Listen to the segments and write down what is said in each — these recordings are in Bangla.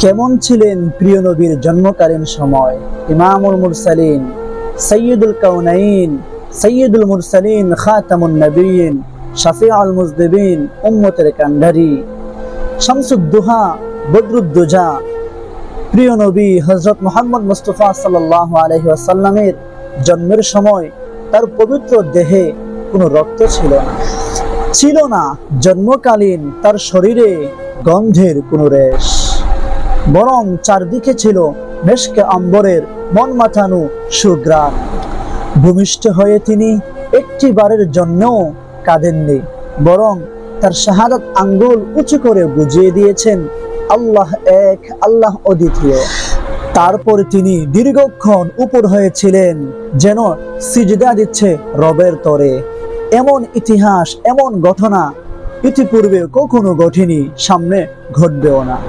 কেমন ছিলেন প্রিয় নবীর জন্মকালীন সময়? ইমামুল মুরসালিন, সাইয়্যিদুল কাউনাইন, সাইয়্যিদুল মুরসালিন, খাতামুন নবিয়্যিন, শাফিউল মুযনিবিন, উম্মতের কান্ডারি, শামসুদ্দুহা, বদরুদ্দুজা, প্রিয় নবী হযরত মুহাম্মদ মুস্তাফা সাল্লাল্লাহু আলাইহি ওয়াসাল্লামের জন্মের সময় তার পবিত্র দেহে কোনো রক্ত ছিল না জন্মকালীন তার শরীরে গন্ধের কোনো রেশ, বরং চারদিকে ছিল মেশকে আম্বরের মন মাতানো সুঘ্রাণ। ভূমিষ্ঠ হয়ে তিনি একটি বারের জন্যও কাঁদেননি, বরং তার শাহাদাত আঙ্গুল উঁচু করে বুঝিয়ে দিয়েছেন আল্লাহ এক, আল্লাহ অদ্বিতীয়। তারপর তিনি দীর্ঘক্ষণ উপর হয়েছিলেন, যেন সিজদা দিচ্ছে রবের তরে। এমন ইতিহাস, এমন ঘটনা ইতিপূর্বে কখনো ঘটেনি, সামনে ঘটবেও না।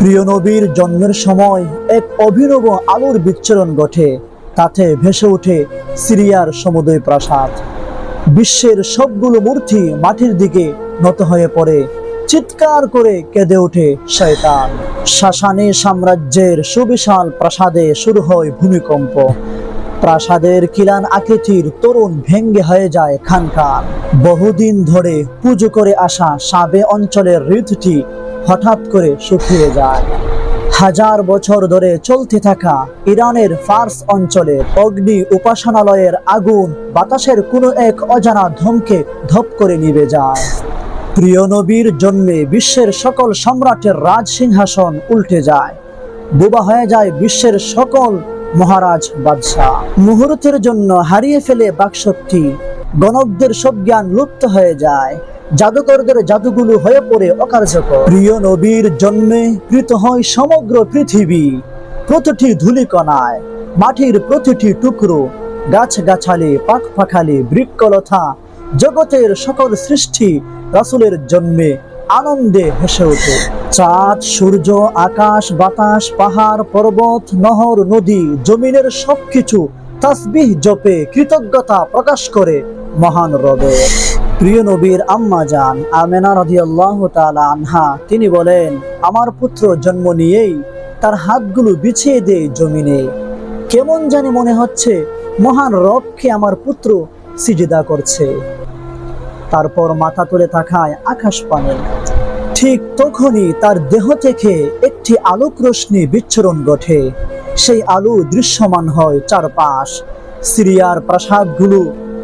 প্রিয় নবীর জন্মের সময় এক অভিনব আলোর বিচ্ছুরণ ঘটে, তাতে ভেসে ওঠে সিরিয়ার সমুদয় প্রাসাদ। বিশ্বের সবগুলো মূর্তি মাটির দিকে নত হয়ে পড়ে, চিৎকার করে কেঁদে ওঠে শয়তান। শাসানী সাম্রাজ্যের সুবিশাল প্রাসাদে শুরু হয় ভূমিকম্প। প্রাসাদের কিলান আকৃতির তরুণ ভেঙ্গে হয়ে যায় খান খান। বহুদিন ধরে পুজো করে আসা সাবে অঞ্চলের হৃদটি হঠাৎ করে শুকিয়ে যায়। হাজার বছর ধরে চলতে থাকা ইরানের ফার্স অঞ্চলের অগ্নি উপাসনালয়ের আগুন বাতাসের কোনো এক অজানা ধমকে ধপ করে নিভে যায়। প্রিয় নবীর জন্মে বিশ্বের সকল সম্রাটের রাজ সিংহাসন উল্টে যায়, বোবা হয়ে যায় বিশ্বের সকল মহারাজ বাদশাহ। মুহূর্তের জন্য হারিয়ে ফেলে বাকশক্তি, গণকদের সব জ্ঞান লুপ্ত হয়ে যায়, জাদুকরদের জাদুগুলো হয়ে পড়ে অকার্যকর। প্রিয় নবীর জন্মে কৃত হয় সমগ্র পৃথিবী। প্রতিটি ধূলিকণায়, মাটির প্রতিটি টুকরো, গাছগাছালি, পাখপাখালি, বৃক্ষলতা, জগতের সকল সৃষ্টি রাসূলের জন্মে আনন্দে হেসে ওঠে। চাঁদ, সূর্য, আকাশ, বাতাস, পাহাড়, পর্বত, নহর, নদী, জমিনের সবকিছু তাসবিহ জপে কৃতজ্ঞতা প্রকাশ করে মহান রবের। প্রিয় নবীর আম্মা জান আমেনা রাদিয়াল্লাহু তাআলা আনহা তিনি বলেন, আমার পুত্র জন্ম নিয়েই তার হাতগুলো বিছিয়ে দেয় জমিনে। কেমন জানি মনে হচ্ছে মহান রবকে আমার পুত্র সিজদা করছে। তারপর মাথা তুলে তাকায় আকাশ পানে। ঠিক তখনই তার দেহ থেকে একটি আলোক রশ্মি বিচ্ছুরণ ঘটে। সেই আলো দৃশ্যমান হয় চারপাশ। সিরিয়ার প্রাসাদগুলো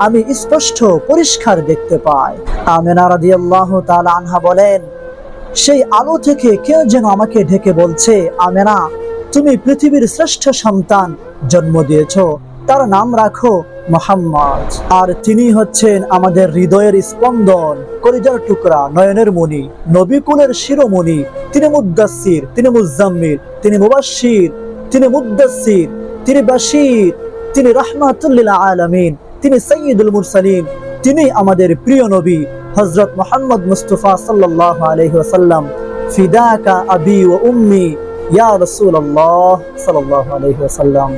আমি স্পষ্ট পরিষ্কার দেখতে পাই। আমেনা রাদিয়াল্লাহু তাআলা আনহা বলেন, সেই আলো থেকে কেউ যেন আমাকে ঢেকে বলছে, আমেনা, তুমি পৃথিবীর শ্রেষ্ঠ সন্তান জন্ম দিয়েছো, তার নাম রাখো মুহাম্মদ। আর তিনি হচ্ছেন আমাদের হৃদয়ের স্পন্দন, কলিজার টুকরা, নয়নের মণি, নবীকুলের শিরোমণি। তিনি মুদ্দাসসির, তিনি মুজাম্মিল, তিনি মুবাশশির, তিনি মুদ্দাসসির, তিনি বাশীর, তিনি রাহমাতুল লিল আলামিন, তিনি সাইয়্যিদুল মুরসালিন। তিনি আমাদের প্রিয় নবী হযরত মুহাম্মদ মুস্তাফা সাল্লাল্লাহু আলাইহি ওয়াসাল্লাম। ফিদাকা আবি ওয়া উম্মি ইয়া রাসূলুল্লাহ সাল্লাল্লাহু আলাইহি ওয়াসাল্লাম।